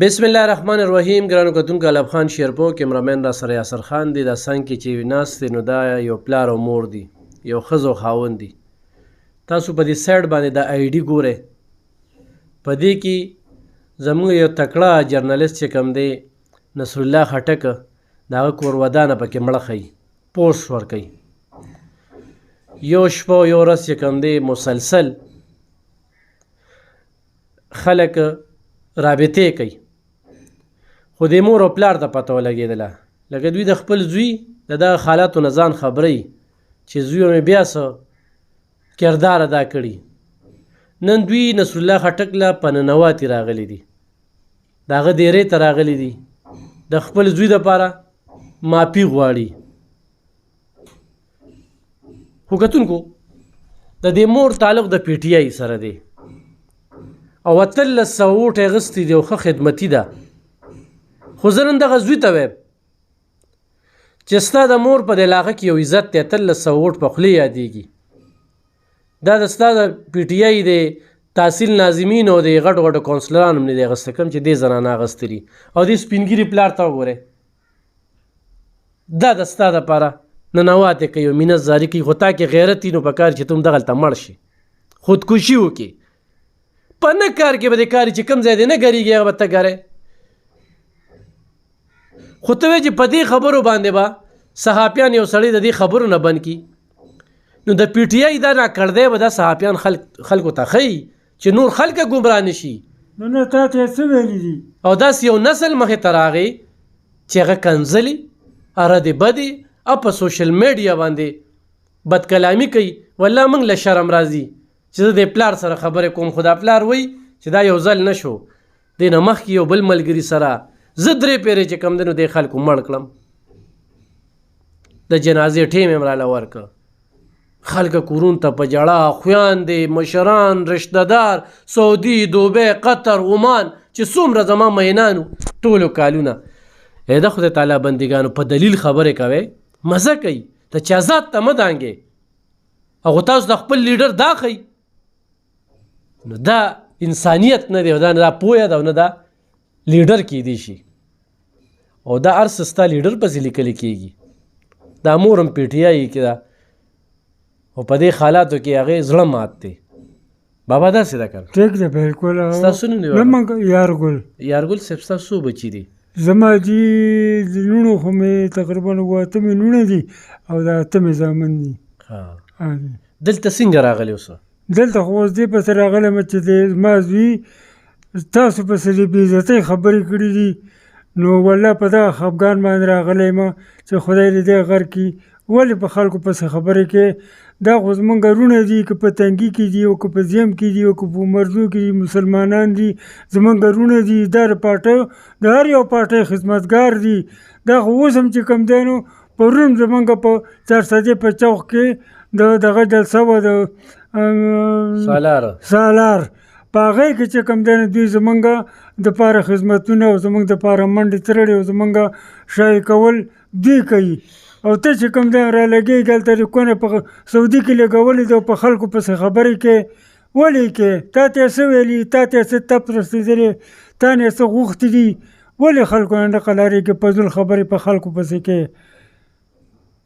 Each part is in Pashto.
بسم الله الرحمن الرحیم. ګرانو کتونکو الب خان شیرپو کیمرامین را سره یاسر خان دی. دا څنګه کې چې ناست دی نو دا یو پلار او مور دی، یو ښځو خاوند دی. تاسو په دې سایډ باندې دا آی ډي ګورئ، په دې کې زموږ یو تکړه جرنالیست چې کوم دی نصر الله خټک د هغه کور ودانه پکې مړه ښیي، پوسټ ورکوي. یو شپه یو ورځ چې کوم دی مسلسل خلک رابطې کوي، خو د مور او پلار ته پته ولګېدله، لکه دوی د خپل زوی د دغه حالاتو نه ځان خبروي چې زوی مې بیا څه کردار ادا کړي. نن دوی نصر الله خټک له په ننواتې راغلي دي، د هغه دیرې ته راغلي دي، د خپل زوی دپاره معافي غواړي. خو کتونکو د دې مور تعلق د پی ټي آی سره دی او 1300 ووټ یې اخیستی دی او ښه خدمتي ده. خو زه نن دغه زوی ته وایم چې ستا د مور په دې علاقه کې یو عزت دی، 1300 ووټ په خولې یادېږي. دا د ستا د پی ټي آی د تحصیل ناظمین او د غټو غټو کونسلرانو هم نه دی اخیستی، کوم چې دې زنانه اخیستلي. او دې سپین ږیري پلار ته وګورئ، دا د ستا دپاره ننواتې کوي او مینت زاري کوي. خو تا کې غیرت وي نو پکار چې ته هم دغلته مړ شي، خودکشي وکړي. په نه کار کې به دې کار چې کوم ځای دی نه ګرېږي هغه به ته ګرې. خو ته وایې چې په دې خبرو باندې به صحافیان یو سړی د دې خبرو نه بند کړي، نو د پی ټي آی دا ناکړدی به دا صحافیان خلکو ته ښیي چې نور خلکه ګمراه نه شي. نه تا ته څه ویلي دي؟ او داسې یو نسل مخې ته راغی چې هغه کنځلي، ردې بدې او په سوشل میډیا باندې بدکلامي کوي. والله موږ له شرم راځي چې زه د پلار سره خبرې کوم، خو دا پلار وایي چې دا یو ځل نه شو، دې نه مخکې یو بل ملګري سره زه 3 پیرې چې کم دی نو دې خلکو مړ کړم، د جنازې ټیم یې راله ورکړه. خلک کورونو ته په جړه، خویندې، مشران، رشته دار، سعودي، دوبۍ، قطر، عمان چې څومره زما مینانو ټولو کالونه. د خدای تعالی بندګانو په دلیل خبرې کوئ، مزه کوي، ته چا ذات ته مه دانګې. او تاسو د خپل لیډر دا ښیي، نو دا انسانیت نه دی، او دا نه دا پوهه ده او نه دا لیډر کیدی شي. او دا هر څه ستا لیډر پسې لیکلی کېږي. دا مور هم پی ټي آی کې ده او په دې حالاتو کې هغې زړه مات دی. بابا داسې ده که نه؟ ټیک ده، بلکل. ستاسو نوم دی؟ یارګل. یارګل صاحب ستاسو څو بچي دي؟ زما دي لوڼو خو مې تقریبا 8 لوڼې دي او دا 8 زامن دي. دلته څنګه راغلی اوسه؟ دلته خو اوس دې پسې راغلی یم چې زما زوی تاسو پسې د بې عزتۍ خبرې کړي دي، نو والله په دغه خفګان باندې راغلی یم چې خدای دې دې غر کړي. ولې په خلکو پسې خبرې کوې؟ دا خو زمونږ وروڼه دي، که په تنګي کې دي او که په زیم کې دي او که په مرزو کې دي، مسلمانان دي، زمونږ وروڼه دي. دا د پارټیو د هر یو پارټۍ خدمتګار دي. دا خو اوس هم چې کوم دی نو پرون زمونږ په 400 په چوک کې دغه جلسه وه د سالار، په هغې کې چې کوم دی نو دوی زمونږ دپاره خدمتونه او زمونږ دپاره منډې ترړې او زمونږ شایع کول دوی کوي. او ته چې کوم دی رالګېږي هلته لیکونه په سعودي کې لګولې دي او په خلکو پسې خبرې کوې. ولې کوې؟ تا ته یې څه ویلي؟ تا ته یې څه تپ رسېدلی؟ تا نه یې څه غوښتي دي؟ ولې خلکو نه ډقلارې کې فضول خبرې په خلکو پسې کوې؟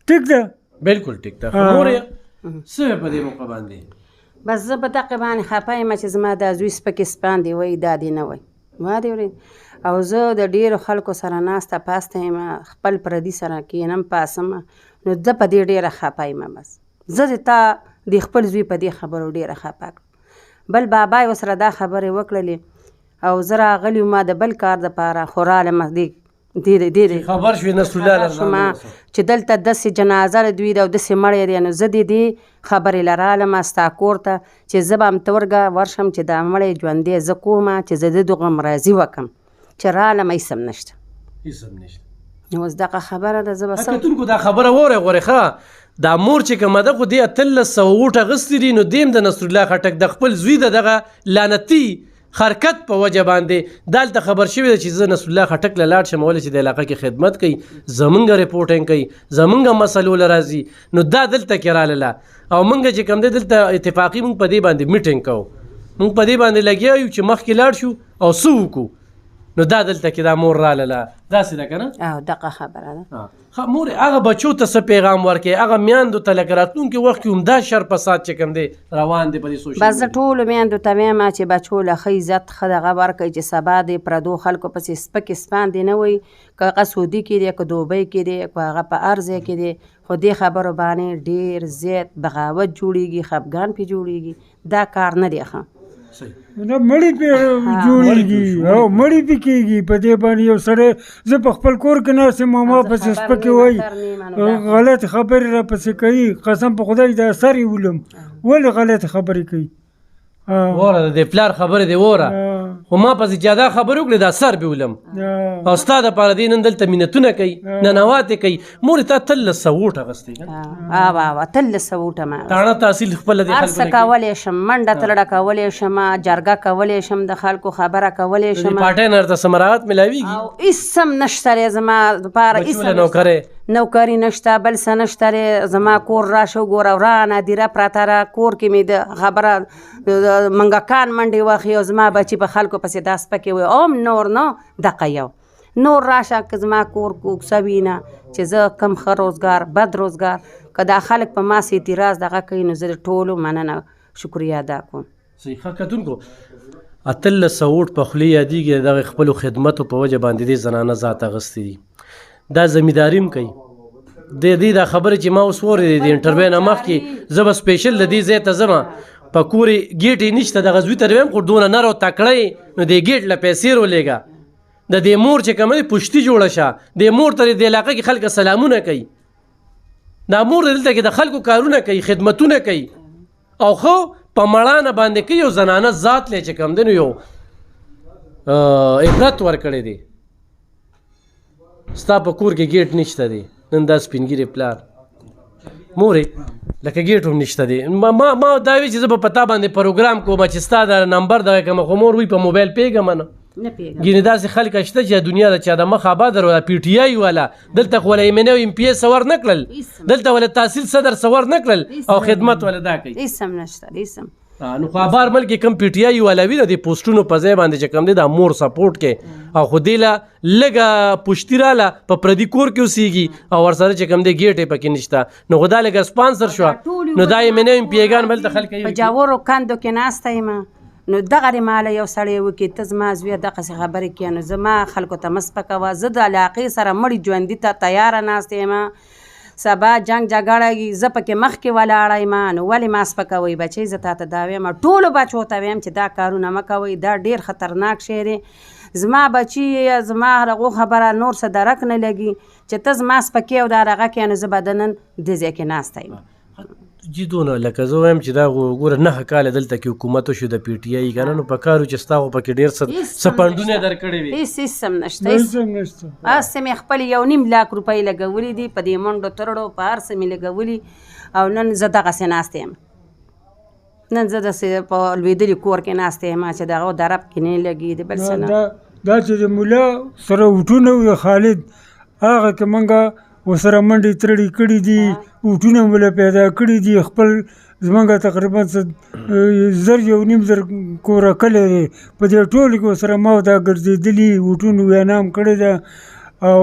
ټیک ده؟ بلکل ټیک ده. خو مورې څه وې په دې موقع باندې؟ بس زه په دغې باندې خفه یم چې زما دا زوی سپکې سپان دی وایي دا دې نه وایي ما دې اورېد. او زه د ډېرو خلکو سره ناسته پاسته یم، خپل پردي سره کښېنم پاسم، نو زه په دې ډېره خفه یم. بس زه د تا د خپل زوی په دې خبرو ډېره خفه کړم. بل بابا یې ورسره دا خبرې وکړلې او زه راغلی ما د بل کار دپاره، خو رالم خبر شوې نصر الله شومه چې دلته داسې جنازه د دوی ده او داسې مړی دی، نو زه د دې خبرې له رالم ستا کور ته چې زه به همته ورشم چې دا مړی ژوندی زه کومه چې زه د دغه مرضي وکړم. چې رالم هېڅ هم نشته، اوس دغه خبره ده. زه به کتونکو دا خبره واورئ غورې ښه. دا مور چې کومه ده خو دې 1300 ووټ اخیستي دي، نو دې هم د نصر الله خټک د خپل زوی د دغه لعنتي حرکت په وجه باندې دلته خبر شوی ده چې زه نصر الله خټک له لاړ شم، ولې چې د علاقه کې خدمت کوي، زمونږ ریپورټینګ کوي، زمونږ مسلو له راځي. نو دا دلته کې راله او مونږ چې کوم دی دلته اتفاقي مونږ په دې باندې میټینګ کوو، مونږ په دې باندې لګیا یو چې مخکې لاړ شو او څه وکړو. نو دا دلته کې دا مور راله داسې ده که نه او دغه خبره ده مور هغه بچو ته څه پیغام ورکړي هغه میندو ته لکه راتلونکي وخت کې همدا شر فساد چې کوم دی روان دی په دې سوشل بس زه ټولو میندو ته وایم چې بچو له ښه عزت ښه دغه ورکړئ چې سبا د پردو خلکو پسې سپکې سپاندې نه وي که هغه سعودي کې دی که دوبۍ کې دی که هغه په هر ځای کې دی خو دې خبرو باندې ډېر زیات بغاوت جوړېږي خفګان پې جوړېږي دا کار نه دی ښه نه مړی پې جوړېږي او مړی پې کېږي په دې باندې یو سړی زه په خپل کور کې ناست یم او ما پسې سپکې وایي غلط خبرې را پسې کوي قسم په خدای دا سر یې ولم ولې غلط خبرې کوي وره د دې پلار خبرې دی وره خو ما پسې چې دا خبرې وکړې دا سر به ولم او ستا دپاره دی نن دلته مینتونه کوي ننواتې کوي مورې تا تل له سووټ اخیستی تل له سووټه ما تاڼه تحصیل خپله د هر څه کولی شم منډه تلړه کولی شم جرګه کولی شم د خلکو خبره کولی شم پارټۍ نه درته څه مراعات میلاویږي او هېڅ هم نشته دی زما دپاره بچو له نوکرۍ نوکري نشته بل څه نشته دی زما کور راشه وګوره ورانه دیره پراته را کور کې مې د خبره منګکان منډې واخلي او زما بچي په خلکو پسې دا سپکې وایي اوم نور نه دقه یو نور راشه که زما کور کوکسه وي نه چې زه کم ښه روزګار بد روزګار که دا خلک په ما سې اعتراض دغه کوي نو زه د ټولو مننه شکریه ادا کوم صحیح ښه کتونکو اتلس سووټ په خولې یادېږي د دغه خپلو خدمتو په وجه باندې دې زنانه ذات اخیستې دي دا زمینداري هم کوي د دې دا خبرې چې ما اوس واورېدې د انټرویو نه مخکې زه به سپیشل د دې ځای ته ځمه په کور یې ګیټ یې نشته دغه زوی ته ویم خو دونه نر او تکړه یې نو دې ګیټ له پیسې رولېږه د دې مور چې کومه دی پشتي جوړه شه دې مور ته د علاقه کې خلک سلامونه کوي دا مور دلته کې د خلکو کارونه کوي خدمتونه کوي او خو په مړانه باندې کوي یو زنانه ذات لی چې کوم دی نو یو عبرت ورکړی دی ستا په کور کې ګیټ نشته دی نن دا سپینګیری پلار مورې لکه ګیټ هم نشته دی ما دا وی چې زه به په تا باندې پروګرام کوم چې ستا د نمبر دغه کوم خو مور وی په موبایل پیږم نه ګینې داسې خلک شته چې دنیا د چا د مخ آباد ولا پی ټي آی والا دلته خو ولا ایم ان او ایم پی ایس ور نه کړل دلته ولا تحصیل صدر سور نه کړل او خدمت ولا دا کوي هېڅ هم نشته هېڅ هم نو خو ابار ملک کم پی ټي آی والا وی د پوسټونو په ځای باندې چې کم دی دا مور سپورټ کې او خو دی له لږه پشتي راله په پردي کور کې اوسېږي او ورسره چې کم دی ګیټ یې پکې نشته نو خو دا لږه سپانسر شوه نو دا ایم ان ایم پیګان بلته خلک په جاورو کندو کې ناسته یم نو دغه ماله یو سړی وکړي ته زما زویه دغسې خبرې کوې نو زما خلکو ته مه سپکوه زه د علاقې سره مړي ژوندي ته تیاره ناسته یم سبا جنگ جګړه زه پکې مخکې ولاړه یم نو ولې ما سپکوئ بچی زه تاته دا ویم ټولو بچو ته ویم چې دا کارونه مه کوئ دا ډېر خطرناک شی دی زما بچي زما هغو خبره نور څه درک نه لګي چې ته زما سپکې او دا رغه کې نو زه به د نن دې ځای کې ناسته یم جی دونه لکه زه وایم چې دا ګوره 9 کاله دلته کې حکومت وشو د پی ټي آی که نه نو په کار و چې ستا خو پکې ډېر څه فنډونه درکړې وي هېڅ هم نشته هسې مې خپل 1.5 لاک روپۍ لګولي دي په دې منډو ترړو په هر څه مې لګولي او نن زه دغسې ناسته یم نن زه داسې په لوېدلي کور کې ناسته یم چې د هغو درب کې نه لګي د بل څه نه دا چې د ملا سره وټونه وي خالد هغه که موږ ورسره منډې ترړې کړي دي وټونه مو له پیدا کړي دي خپل زموږ تقریبا 1.5 کوره کلی دی په دې ټولو کې ورسره ما دا ګرځېدلي وټونو وینام کړې ده او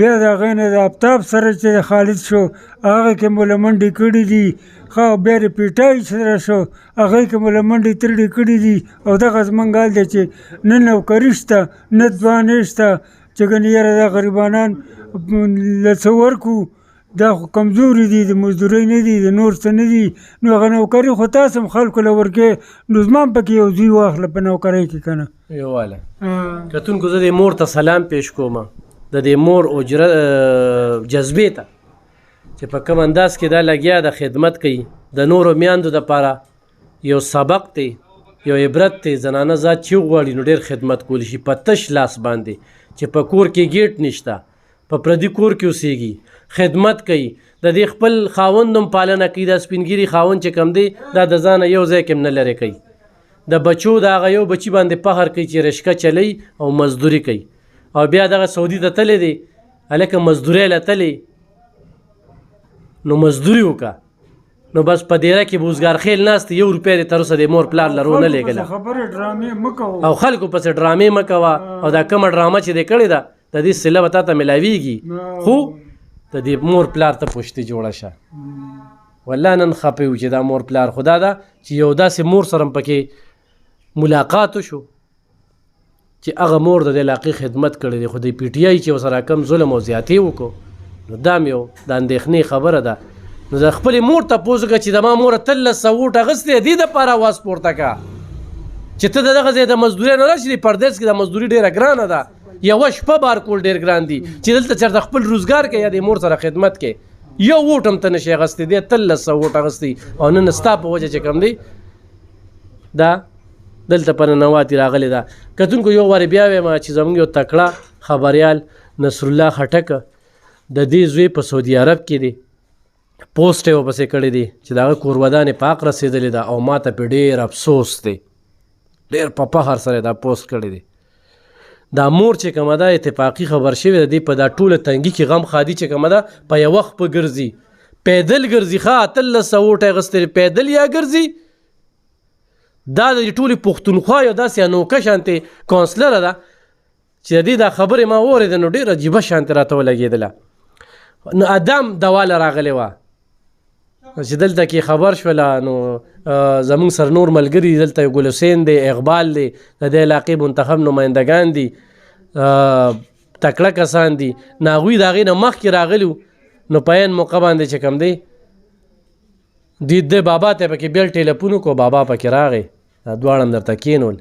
بیا د هغې نه د آفتاب سره چې خالد شو هغه کې مو له منډې کړي دي ښه بیا د پیټای سره شو هغې کې مو له منډې ترړې کړي دي او دغه زموږ حال دی چې نه نوکري شته نه ځوانۍ شته چې ګنې یاره دا غریبانان له څه ورکړو دا خو کمزوري دي د مزدورۍ نه دي د نور څه نه دي نو هغه نوکري خو تاسو هم خلکو له ورکې نو زما هم پکې یو زوی واخله په نوکرۍ کې که نه یوواله کتونکو زه د مور ته سلام پیش کوم د دې مور اجره جذبې ته چې په کوم انداز کې دا لګیا د خدمت کوي د نورو میاندو دپاره یو سبق دی یو عبرت دی زنانه ذات چې وغواړي نو ډېر خدمت کولی شي په تش لاس باندې چې په کور کې ګیټ نشته په پردي کور کې اوسېږي خدمت کوي د دې خپل خاوند هم پالنه کوي دا سپینګیري خاوند چې کم دی دا د ځانه یو ځای کې هم نه لرې کوي د بچو د هغه یو بچي باندې فخر کوي چې رشکه چلی او مزدوري کوي او بیا دغه سعودي ته تللی دی هلکه مزدورۍ له تللی نو مزدوري وکړه نو بس په دیره کې بوزګار خیل ناست یو روپۍ دې تر اوسه د مور پلار لرو نه لېږله خبرې ډرامې مه کوه او خلکو پسې ډرامې مه کوه او دا کومه ډرامه چې دې کړې ده د دې صله به تا ته میلاویږي خو د دې مور پلار ته پوښتې جوړه شه والله نن خفه یو چې دا مور پلار خدا ده چې یو داسې مور سره پکې ملاقات وشو چې هغه مور د دې علاقې خدمت کړی دی خو د پی ټي آی چې ورسره کم ظلم او زیاتې وکړو نو دا مې یو د اندېښنې خبره ده نو د خپلې مور تپوس وکړه چې زما موره 1300 ووټ اخیستی دې دپاره اواز پورته که چې ته د دغه ځای د مزدورۍ نه راشي د پردیس کې د مزدوري ډېره ګرانه ده یوه شپه بار کول ډېر ګران دي چې دلته چېرته خپل روزګار کوي یا د مور سره خدمت کوي یو ووټ هم ته نشي اخیستی دی 1300 ووټ اخیستی او نن ستا په وجه چې کوم دی دا دلته په ننواتې راغلی ده کتونکو یو وارې بیا وایم چې زموږ یو تکړه خبریال نصرالله خټک د دې زوی په سعودي عرب کې دی پوسټ یې ورپسې کړی دی چې د هغه کورودانې په حق رسېدلې ده او ما ته پرې ډېر افسوس دی ډېر په فخر سره دا پوسټ کړی دی دا مور چې کومه ده اتفاقي خبر شوې ده دی په دا ټوله تنګي کې غم خادي چې کومه ده په یو وخت په ګرځي پیدل ګرځي ښه 1300 ووټ یې اخیستلې پیدل یا ګرځي دا د ټولې پښتونخوا یو داسې انوکه شانتې کونسلره ده چې د دې دا خبرې ما واورېده نو ډېر عجیبه شانتې راته ولګېدله نو ادم دواله راغلی وه چې دلته کې خبر شوله نو زمونږ سره نور ملګري دلته ګل حسین دی اقبال دی د دې علاقې منتخب نمایندګان دي تکړه کسان دي نو هغوی د هغې نه مخکې راغلي نو په عین موقع باندې چې کوم دی د بابا ته پکې بیا ټیلیفون وکړو بابا پکې راغی دا دواړه هم درته کېنول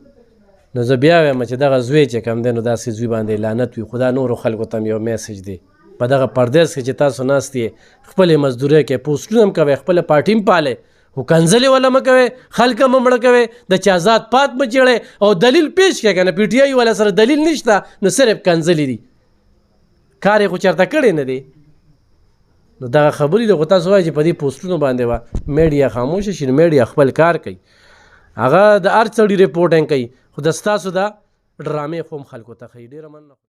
نو زه بیا وایم چې دغه زوی چې کوم دی نو داسې زوی باندې لعنت وي خو دا نورو خلکو ته هم یو میسج دی په دغه پردیس کې چې تاسو ناست یې خپلې مزدورۍ کې پوسټونه هم کوئ خپله پارټي هم پالئ خو کنځلې وله مه کوئ خلک هم مړه کوئ د چا ذات پات مه چیړئ او دلیل پیش کړئ که نه پی ټي آی والا سره دلیل نشته نو صرف کنځلې دي کار یې خو چېرته کړی نه دی نو دغه خبرې د خو تاسو وایئ چې په دې پوسټونو باندې به میډیا خاموشه شي نو میډیا خپل کار کوي هغه د هر سړي رپورټینګ کوي خو د ستاسو دا ډرامې خو هم خلکو ته ښایي ډېره مننه